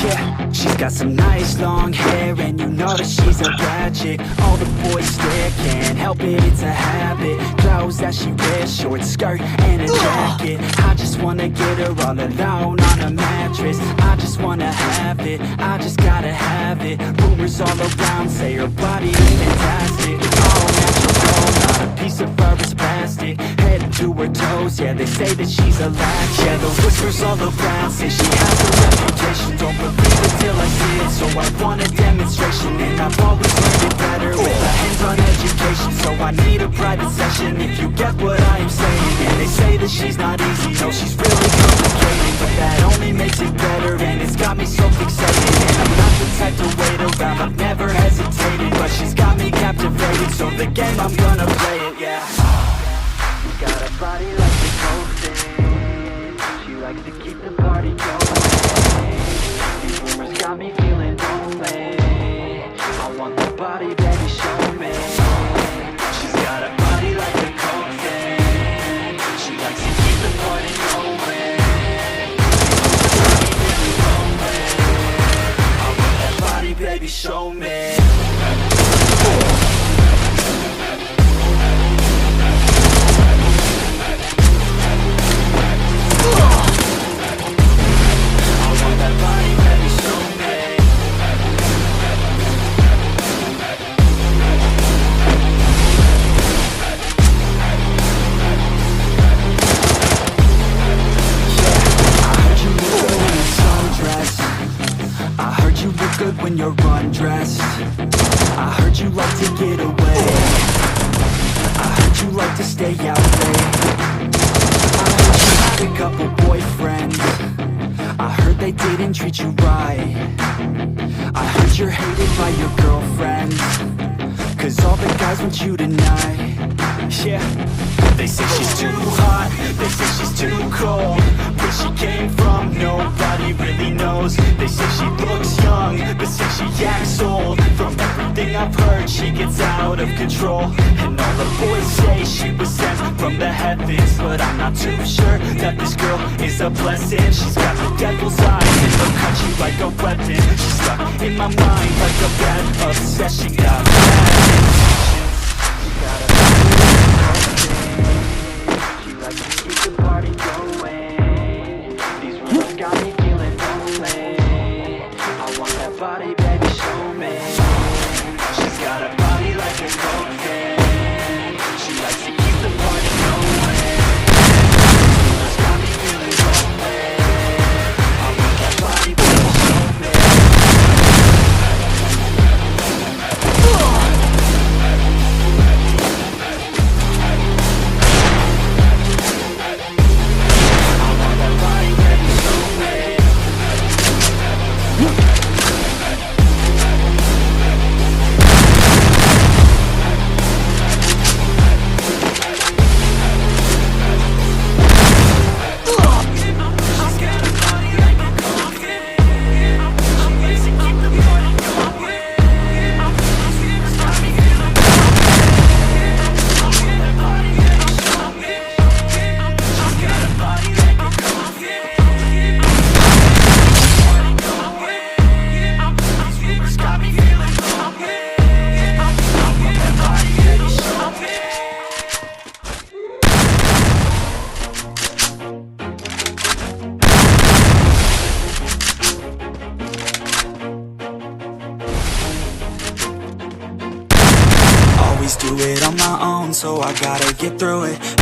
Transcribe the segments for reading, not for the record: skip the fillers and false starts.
Yeah, she's got some nice long hair, and you know that she's a bad chick. All the boys stare, can't help it, it's a habit. Clothes that she wears, short skirt and a jacket. I just wanna get her all alone on a mattress. I just wanna have it, I just gotta have it. Rumors all around say her body is fantastic. All natural, not a piece of fur, it's plastic. Head to her toes, yeah, they say that she's a latch. Yeah, the whispers all around say she has a reputation. Don't believe it till I see it, so I want a demonstration. And I've always learned it better with a hands-on education. So I need a private session, if you get what I am saying. And they say that she's not easy, no, she's really complicated. But that only makes it better, and it's got me so fixated. And I'm not the type to wait around, I've never hesitated. But she's got me captivated, so the game, I'm gonna play it, yeah. She's got a body like the coasting, she likes to keep the party going. Rumors got me feeling lonely, I want the body, baby, show me. She's got a body like the cocaine, she likes to keep the party going. I want that body, baby, show me. When you're undressed, I heard you like to get away, I heard you like to stay out late, I heard you had a couple boyfriends, I heard they didn't treat you right, I heard you're hated by your girlfriends, cause all the guys want you tonight. Yeah, they say she's too hot, they say she's too cold. Where she came from, nobody really knows. They say she looks young, but say she acts old. From everything I've heard, she gets out of control. And all the boys say she was sent from the heavens, but I'm not too sure that this girl is a blessing. She's got the devil's eyes and she'll cut you like a weapon. She's stuck in my mind like a bad obsession. Got bad intentions. She got a she likes to keep the party going. These rumors got me feeling lonely. I want that body, baby, show me. She's got a body like a cocaine. She likes to keep the party going. Rumors got me feeling lonely. I want that body, baby, show me. Do it on my own, so I gotta get through it. The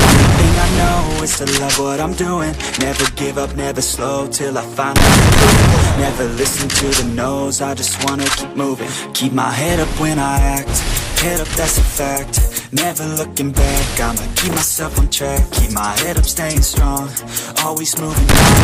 only thing I know is to love what I'm doing. Never give up, never slow, till I finally prove it. Never listen to the no's, I just wanna keep moving. Keep my head up when I act, head up, that's a fact. Never looking back, I'ma keep myself on track. Keep my head up, staying strong, always moving on.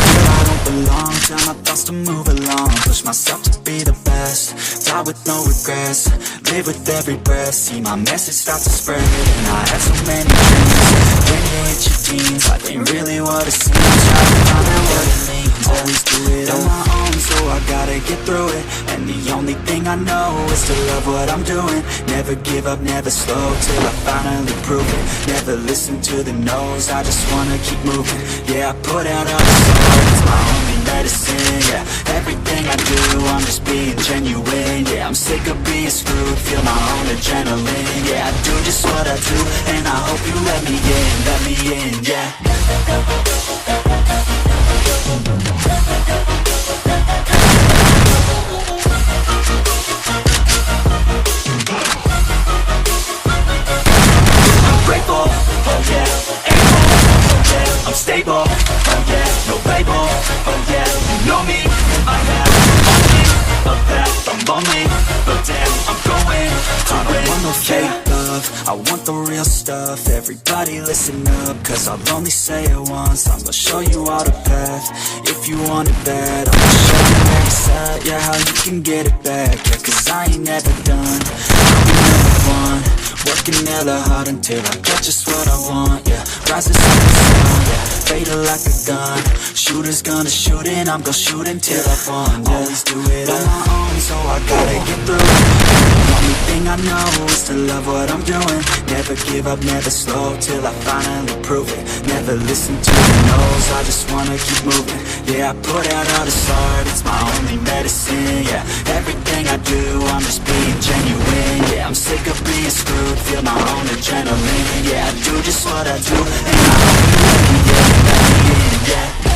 Feel I don't belong, tell my thoughts to move along. Push myself to be the best, die with no regrets. Live with every breath, see my message start to spread. And I had so many dreams, when you hit your teens, life ain't really what it seems. Try to find out what it means, always do it on my own, so I gotta get through it. And the only thing I know is to love what I'm doing. Never give up, never slow, till I finally prove it. Never listen to the no's, I just wanna keep moving. Yeah, I put out all the songs, it's my only medicine. Yeah, everything I do, I'm just being genuine. Yeah, I'm sick of being screwed, feel my own adrenaline. Yeah, I do just what I do, and I hope you let me in, yeah. I'm grateful, oh yeah, able, oh yeah, I'm stable, oh yeah, no label, oh yeah, you know me, I have only a path, I'm lonely, but damn, I'm going to win. I don't want no fake love, I want the real stuff. Everybody listen up, cause I'll only say it once. I'm gonna show you all the path, if you want it bad. I'm gonna show you every side, yeah, how you can get it back. Yeah, cause I ain't never done, I'll be number one. Working hella hard until I get just what I want, yeah. Rises to the sun, yeah, fatal like a gun. Shooters gonna shoot and I'm gonna shoot until I fall, yeah. Always do it on my own, so I gotta get through it. The only thing I know is to love what I'm doing. Never give up, never slow, till I finally prove it. Never listen to the no's, I just wanna keep moving. Yeah, I put out all this art, it's my only medicine. Yeah, everything I do, I'm just being genuine. Yeah, I'm sick of being screwed, feel my own adrenaline. Yeah, I do just what I do, and I hope you let me in, yeah.